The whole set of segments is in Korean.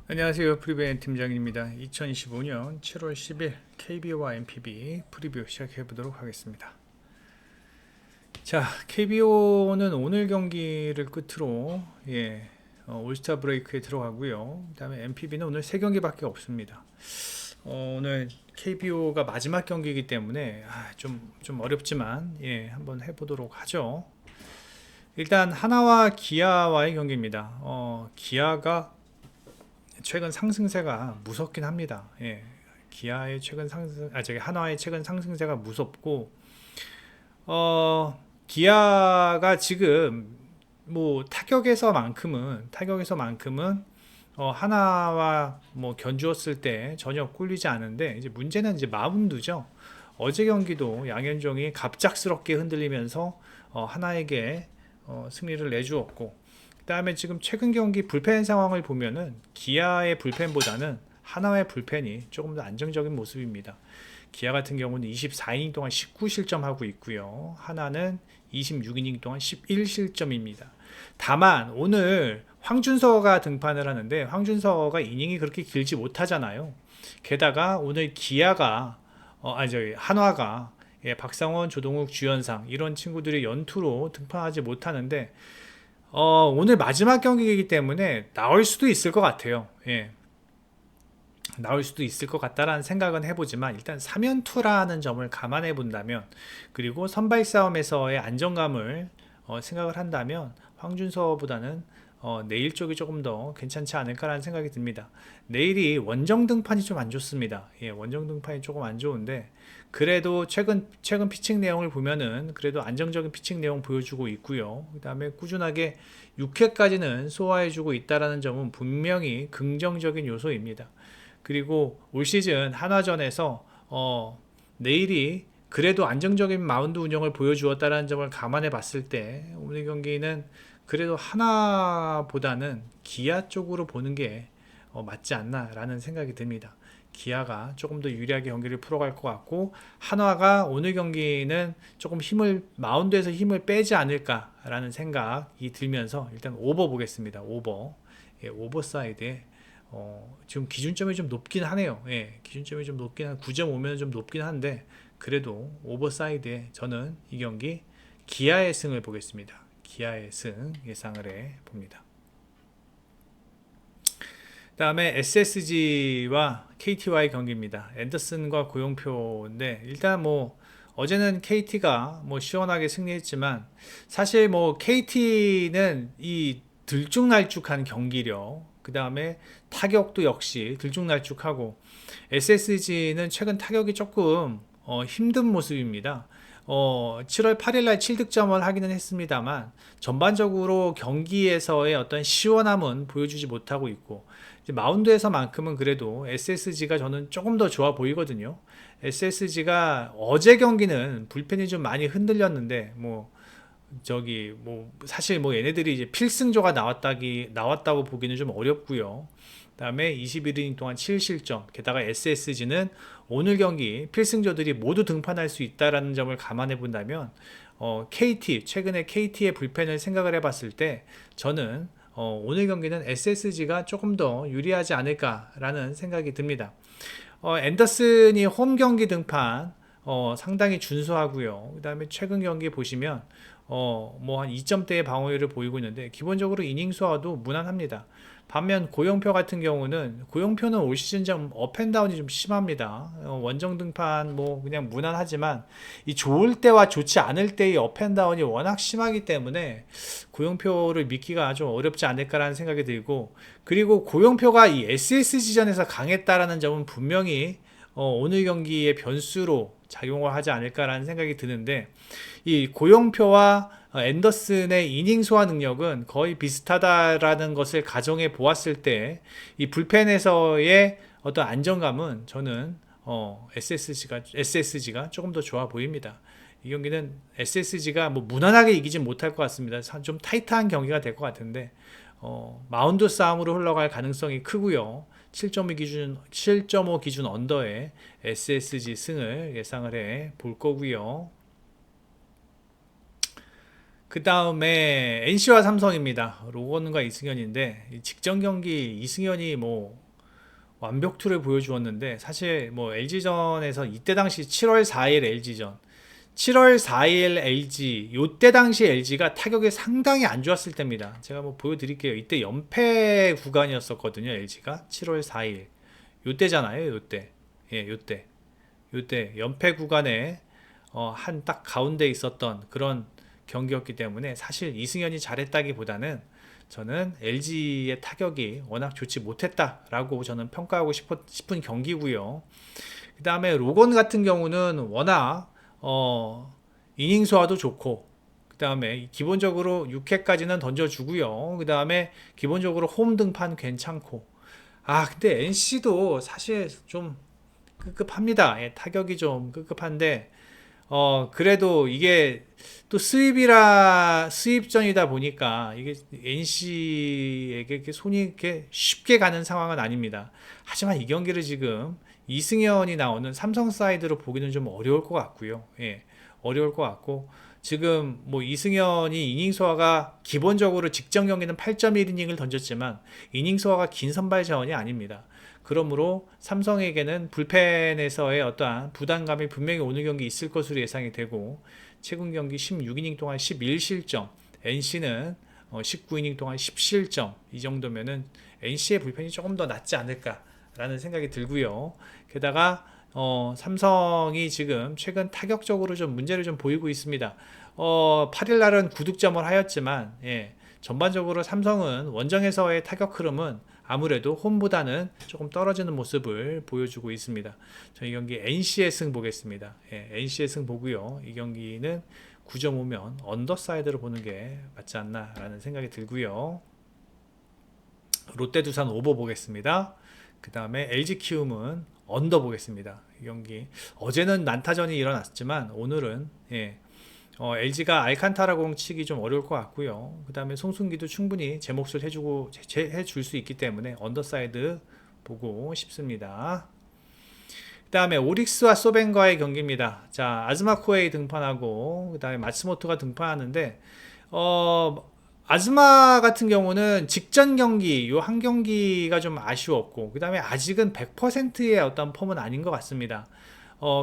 안녕하세요. 프리뷰의 팀장입니다. 2025년 7월 10일 KBO와 MPB 프리뷰 시작해 보도록 하겠습니다. 자, KBO는 오늘 경기를 끝으로 올스타 브레이크에 들어가고요. 그다음에 MPB는 오늘 3경기밖에 없습니다. 오늘 KBO가 마지막 경기이기 때문에 좀 어렵지만 한번 해보도록 하죠. 일단 하나와 기아와의 경기입니다. 기아가 최근 상승세가 무섭긴 합니다. 기아의 최근 상승, 한화의 최근 상승세가 무섭고, 기아가 지금 뭐 타격에서만큼은 하나와 뭐 견주었을 때 전혀 꿀리지 않은데, 이제 문제는 이제 마운드죠. 어제 경기도 양현종이 갑작스럽게 흔들리면서 하나에게 승리를 내주었고, 그 다음에 지금 최근 경기 불펜 상황을 보면은 기아의 불펜보다는 하나의 불펜이 조금 더 안정적인 모습입니다. 기아 같은 경우는 24이닝 동안 19실점 하고 있고요. 하나는 26이닝 동안 11실점입니다. 다만 오늘 황준서가 등판을 하는데 황준서가 이닝이 그렇게 길지 못하잖아요. 게다가 오늘 기아가 한화가 박상원, 조동욱, 주연상 이런 친구들이 연투로 등판하지 못하는데 오늘 마지막 경기이기 때문에 나올 수도 있을 것 같아요. 나올 수도 있을 것 같다라는 생각은 해보지만 일단 3연투라는 점을 감안해 본다면 그리고 선발 싸움에서의 안정감을 생각을 한다면 황준서보다는 내일 쪽이 조금 더 괜찮지 않을까라는 생각이 듭니다. 내일이 원정 등판이 좀 안 좋습니다. 원정 등판이 조금 안 좋은데 그래도 최근 피칭 내용을 보면은 그래도 안정적인 피칭 내용 보여주고 있고요. 그 다음에 꾸준하게 6회까지는 소화해주고 있다라는 점은 분명히 긍정적인 요소입니다. 그리고 올 시즌 한화전에서 내일이 그래도 안정적인 마운드 운영을 보여주었다는 점을 감안해 봤을 때 오늘 경기는 그래도 하나보다는 기아 쪽으로 보는 게 맞지 않나라는 생각이 듭니다. 기아가 조금 더 유리하게 경기를 풀어갈 것 같고 한화가 오늘 경기는 조금 마운드에서 힘을 빼지 않을까라는 생각이 들면서 일단 오버 보겠습니다. 오버 사이드에 지금 기준점이 좀 높긴 하네요. 기준점이 좀 높긴 9.5면 좀 높긴 한데 그래도 오버사이드에 저는 이 경기 기아의 승을 보겠습니다. 기아의 승 예상을 해 봅니다. 다음에 SSG와 KT와의 경기입니다. 앤더슨과 고용표인데 일단 뭐 어제는 KT가 뭐 시원하게 승리했지만 사실 뭐 KT는 이 들쭉날쭉한 경기력 그 다음에 타격도 역시 들쭉날쭉하고 SSG는 최근 타격이 조금 힘든 모습입니다. 7월 8일날 7득점을 하기는 했습니다만 전반적으로 경기에서의 어떤 시원함은 보여주지 못하고 있고 마운드에서만큼은 그래도 SSG가 저는 조금 더 좋아 보이거든요. SSG가 어제 경기는 불펜이 좀 많이 흔들렸는데 사실 얘네들이 이제 필승조가 나왔다고 보기는 좀 어렵고요. 그다음에 21이닝 동안 7실점. 게다가 SSG는 오늘 경기 필승조들이 모두 등판할 수 있다라는 점을 감안해 본다면 최근에 KT의 불펜을 생각을 해봤을 때 저는 오늘 경기는 SSG가 조금 더 유리하지 않을까라는 생각이 듭니다. 앤더슨이 홈 경기 등판 상당히 준수하고요. 그 다음에 최근 경기 보시면 한 2점대의 방어율을 보이고 있는데 기본적으로 이닝 수와도 무난합니다. 반면 고용표 같은 경우는 고용표는 올 시즌 좀 업앤다운이 좀 심합니다. 원정 등판 그냥 무난하지만 이 좋을 때와 좋지 않을 때의 업앤다운이 워낙 심하기 때문에 고용표를 믿기가 좀 어렵지 않을까라는 생각이 들고 그리고 고용표가 이 SSG전에서 강했다라는 점은 분명히 오늘 경기의 변수로 작용을 하지 않을까라는 생각이 드는데 이 고용표와 앤더슨의 이닝 소화 능력은 거의 비슷하다라는 것을 가정해 보았을 때 이 불펜에서의 어떤 안정감은 저는 SSG가 조금 더 좋아 보입니다. 이 경기는 SSG가 무난하게 이기진 못할 것 같습니다. 좀 타이트한 경기가 될 것 같은데 마운드 싸움으로 흘러갈 가능성이 크고요. 7.5 기준 언더에 SSG 승을 예상을 해 볼 거고요. 그 다음에 NC와 삼성입니다. 로건과 이승현인데 이 직전 경기 이승현이 뭐 완벽투를 보여주었는데 사실 뭐 LG전에서 이때 당시 7월 4일 LG전 7월 4일 LG 요때 당시 LG가 타격이 상당히 안 좋았을 때입니다. 제가 뭐 보여드릴게요. 이때 연패 구간이었었거든요. LG가 7월 4일 요때잖아요. 요때 요때 연패 구간에 한 딱 가운데 있었던 그런 경기였기 때문에 사실 이승현이 잘했다기보다는 저는 LG의 타격이 워낙 좋지 못했다라고 저는 평가하고 싶은 경기고요. 그 다음에 로건 같은 경우는 워낙 이닝 소화도 좋고 그 다음에 기본적으로 6회까지는 던져주고요. 그 다음에 기본적으로 홈 등판 괜찮고 근데 NC도 사실 좀 급급합니다. 예, 타격이 좀 급급한데 그래도 이게 또 수입전이다 보니까 이게 NC에게 이렇게 손이 이렇게 쉽게 가는 상황은 아닙니다. 하지만 이 경기를 지금 이승현이 나오는 삼성 사이드로 보기는 좀 어려울 것 같고요. 예, 어려울 것 같고 지금 뭐 이승현이 이닝 소화가 기본적으로 직전 경기는 8.1이닝을 던졌지만 이닝 소화가 긴 선발 자원이 아닙니다. 그러므로 삼성에게는 불펜에서의 어떠한 부담감이 분명히 오늘 경기 있을 것으로 예상이 되고 최근 경기 16이닝 동안 11실점, NC는 19이닝 동안 10실점 이 정도면은 NC의 불펜이 조금 더 낫지 않을까라는 생각이 들고요. 게다가 삼성이 지금 최근 타격적으로 좀 문제를 좀 보이고 있습니다. 8일 날은 9득점을 하였지만 전반적으로 삼성은 원정에서의 타격 흐름은 아무래도 홈보다는 조금 떨어지는 모습을 보여주고 있습니다. 저희 경기 NC의 승 보겠습니다. NC의 승 보고요. 이 경기는 9.5면 언더사이드로 보는 게 맞지 않나라는 생각이 들고요. 롯데 두산 오버 보겠습니다. 그 다음에 LG 키움은 언더 보겠습니다. 이 경기 어제는 난타전이 일어났지만 오늘은 LG가 알칸타라 공 치기 좀 어려울 것 같고요. 그 다음에 송승기도 충분히 제 몫을 해줄 수 있기 때문에 언더사이드 보고 싶습니다. 그 다음에 오릭스와 소벤과의 경기입니다. 자, 아즈마코에이 등판하고 그 다음에 마츠모토가 등판하는데 아즈마 같은 경우는 직전 경기 요 한 경기가 좀 아쉬웠고 그 다음에 아직은 100%의 어떤 폼은 아닌 것 같습니다.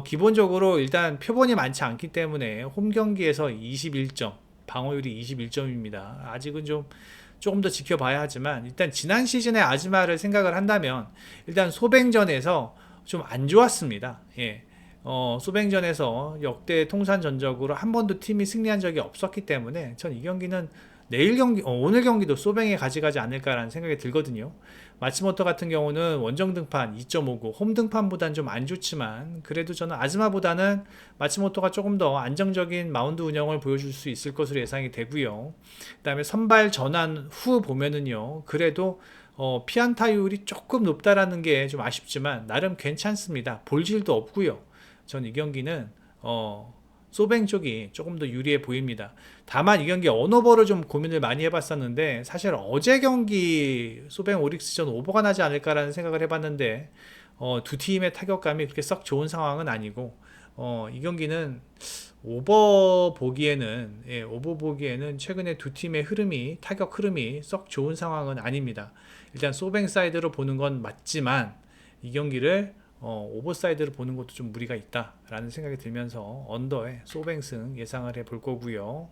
기본적으로 일단 표본이 많지 않기 때문에 홈 경기에서 21점, 방어율이 21점입니다. 아직은 조금 더 지켜봐야 하지만 일단 지난 시즌의 아즈마를 생각을 한다면 일단 소뱅전에서 좀 안 좋았습니다. 소뱅전에서 역대 통산 전적으로 한 번도 팀이 승리한 적이 없었기 때문에 전 이 경기는 오늘 경기도 소뱅에 가져가지 않을까라는 생각이 들거든요. 마츠모토 같은 경우는 원정 등판 2.59, 홈 등판보다는 좀 안 좋지만 그래도 저는 아즈마보다는 마츠모토가 조금 더 안정적인 마운드 운영을 보여줄 수 있을 것으로 예상이 되고요. 그 다음에 선발 전환 후 보면은요, 그래도 피안타율이 조금 높다라는 게 좀 아쉽지만 나름 괜찮습니다. 볼질도 없고요. 전 이 경기는 소뱅 쪽이 조금 더 유리해 보입니다. 다만 이 경기 언오버를 좀 고민을 많이 해봤었는데 사실 어제 경기 소뱅 오릭스전 오버가 나지 않을까라는 생각을 해봤는데 두 팀의 타격감이 그렇게 썩 좋은 상황은 아니고 이 경기는 오버 보기에는 최근에 두 팀의 타격 흐름이 썩 좋은 상황은 아닙니다. 일단 소뱅 사이드로 보는 건 맞지만 이 경기를 오버사이드를 보는 것도 좀 무리가 있다라는 생각이 들면서 언더에 소뱅승 예상을 해볼 거고요.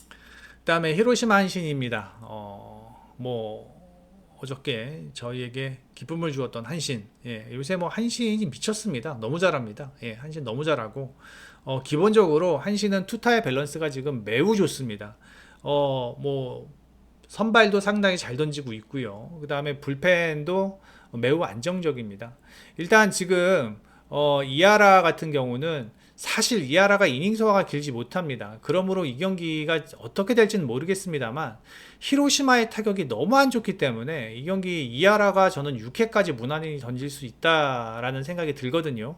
그 다음에 히로시마 한신입니다. 어저께 저희에게 기쁨을 주었던 한신. 요새 뭐 한신이 미쳤습니다. 너무 잘합니다. 한신 너무 잘하고 기본적으로 한신은 투타의 밸런스가 지금 매우 좋습니다. 선발도 상당히 잘 던지고 있고요. 그 다음에 불펜도 매우 안정적입니다. 일단 지금 이하라 같은 경우는 사실 이하라가 이닝 소화가 길지 못합니다. 그러므로 이 경기가 어떻게 될지는 모르겠습니다만 히로시마의 타격이 너무 안 좋기 때문에 이 경기 이하라가 저는 6회까지 무난히 던질 수 있다라는 생각이 들거든요.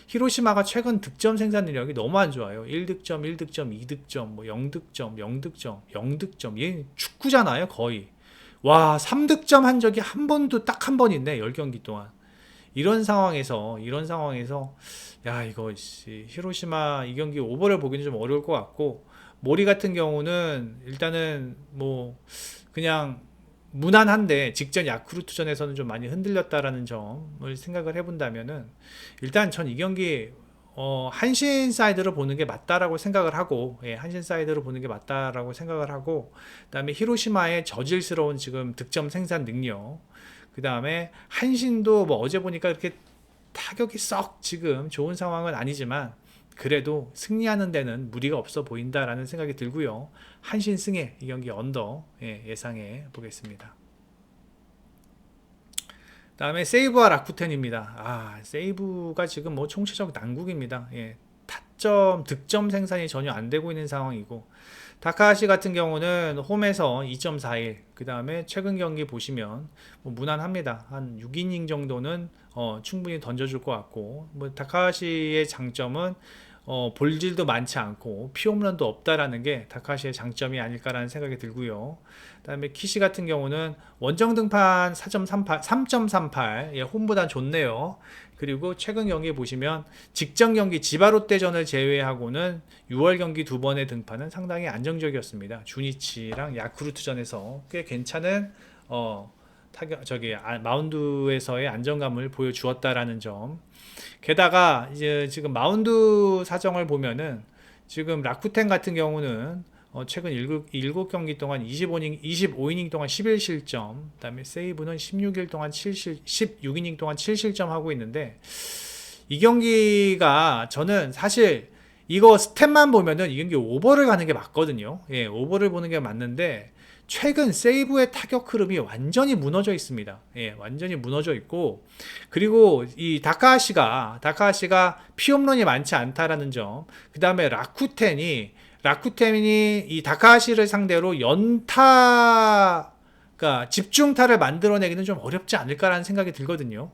히로시마가 최근 득점 생산 능력이 너무 안 좋아요. 1득점, 1득점, 2득점, 0득점, 0득점, 0득점. 얘 축구잖아요, 거의. 와, 3득점 한 적이 딱 한 번 있네, 10경기 동안. 이런 상황에서 야 이거 히로시마 이 경기 오버를 보기는 좀 어려울 것 같고, 모리 같은 경우는 일단은 뭐 그냥 무난한데 직전 야쿠르트전에서는 좀 많이 흔들렸다라는 점을 생각을 해본다면은, 일단 전 이 경기 한신 사이드로 보는 게 맞다라고 생각을 하고, 한신 사이드로 보는 게 맞다라고 생각을 하고, 그다음에 히로시마의 저질스러운 지금 득점 생산 능력, 그다음에 한신도 뭐 어제 보니까 그렇게 타격이 썩 지금 좋은 상황은 아니지만 그래도 승리하는 데는 무리가 없어 보인다라는 생각이 들고요. 한신 승에 이 경기 언더 예상해 보겠습니다. 다음에 세이브와 라쿠텐입니다. 세이브가 지금 뭐 총체적 난국입니다. 타점, 득점 생산이 전혀 안 되고 있는 상황이고, 다카하시 같은 경우는 홈에서 2.41, 그 다음에 최근 경기 보시면 뭐 무난합니다. 한 6이닝 정도는 충분히 던져줄 것 같고, 뭐 다카하시의 장점은 볼질도 많지 않고 피홈런도 없다라는 게 다카시의 장점이 아닐까라는 생각이 들고요. 그다음에 키시 같은 경우는 원정 등판 4.38, 3.38, 홈보단 좋네요. 그리고 최근 경기 보시면 직전 경기 지바롯데전을 제외하고는 6월 경기 두 번의 등판은 상당히 안정적이었습니다. 주니치랑 야쿠르트전에서 꽤 괜찮은 마운드에서의 안정감을 보여주었다라는 점. 게다가 이제 지금 마운드 사정을 보면은 지금 라쿠텐 같은 경우는 최근 7경기 동안 25이닝 동안 11실점, 그다음에 세이브는 16이닝 동안 7실점 하고 있는데, 이 경기가 저는 사실 이거 스탯만 보면은 이 경기 오버를 가는 게 맞거든요. 오버를 보는 게 맞는데 최근 세이브의 타격 흐름이 완전히 무너져 있습니다. 완전히 무너져 있고, 그리고 이 다카하시가 피홈런이 많지 않다라는 점, 그 다음에 라쿠텐이 이 다카하시를 상대로 그러니까 집중타를 만들어내기는 좀 어렵지 않을까라는 생각이 들거든요.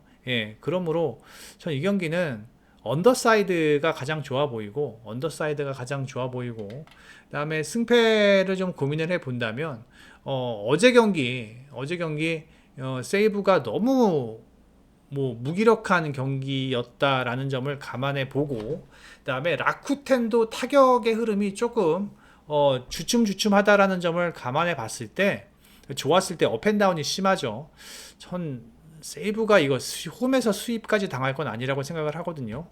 그러므로 전 이 경기는 언더사이드가 가장 좋아 보이고, 그다음에 승패를 좀 고민을 해 본다면, 어제 경기 세이브가 너무 뭐 무기력한 경기였다라는 점을 감안해 보고, 그다음에 라쿠텐도 타격의 흐름이 조금 주춤주춤하다라는 점을 감안해 봤을 때, 좋았을 때 업앤다운이 심하죠. 전 세이브가 이거 홈에서 수입까지 당할 건 아니라고 생각을 하거든요.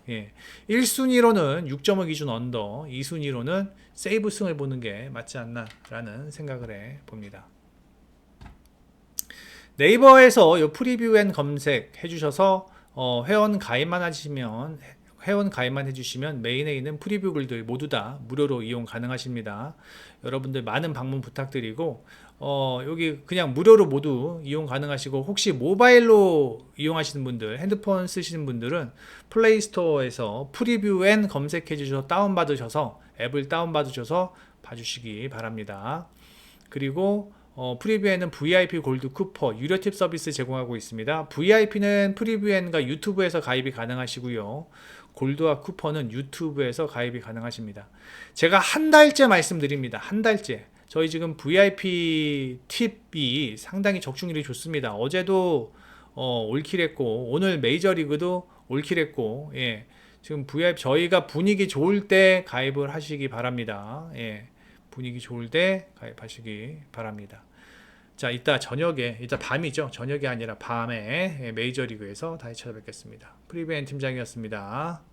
1순위로는 6.5 기준 언더, 2순위로는 세이브 승을 보는 게 맞지 않나라는 생각을 해 봅니다. 네이버에서 요 프리뷰 앤 검색 해주셔서 회원 가입만 해주시면 메인에 있는 프리뷰 글들 모두 다 무료로 이용 가능하십니다. 여러분들 많은 방문 부탁드리고, 여기 그냥 무료로 모두 이용 가능하시고, 혹시 모바일로 이용하시는 분들, 핸드폰 쓰시는 분들은 플레이스토어에서 프리뷰 앤 검색해 주셔서 앱을 다운받으셔서 봐주시기 바랍니다. 그리고 프리뷰에는 VIP 골드 쿠퍼 유료 팁 서비스 제공하고 있습니다. VIP는 프리뷰엔과 유튜브에서 가입이 가능하시고요. 골드와 쿠퍼는 유튜브에서 가입이 가능하십니다. 제가 한 달째 말씀드립니다. 한 달째. 저희 지금 VIP 팁이 상당히 적중률이 좋습니다. 어제도 올킬했고, 오늘 메이저리그도 올킬했고, 지금 VIP 저희가 분위기 좋을 때 가입을 하시기 바랍니다. 분위기 좋을 때 가입하시기 바랍니다. 자, 이따 밤이죠. 저녁이 아니라 밤에 메이저리그에서 다시 찾아뵙겠습니다. 프리뷰엔 팀장이었습니다.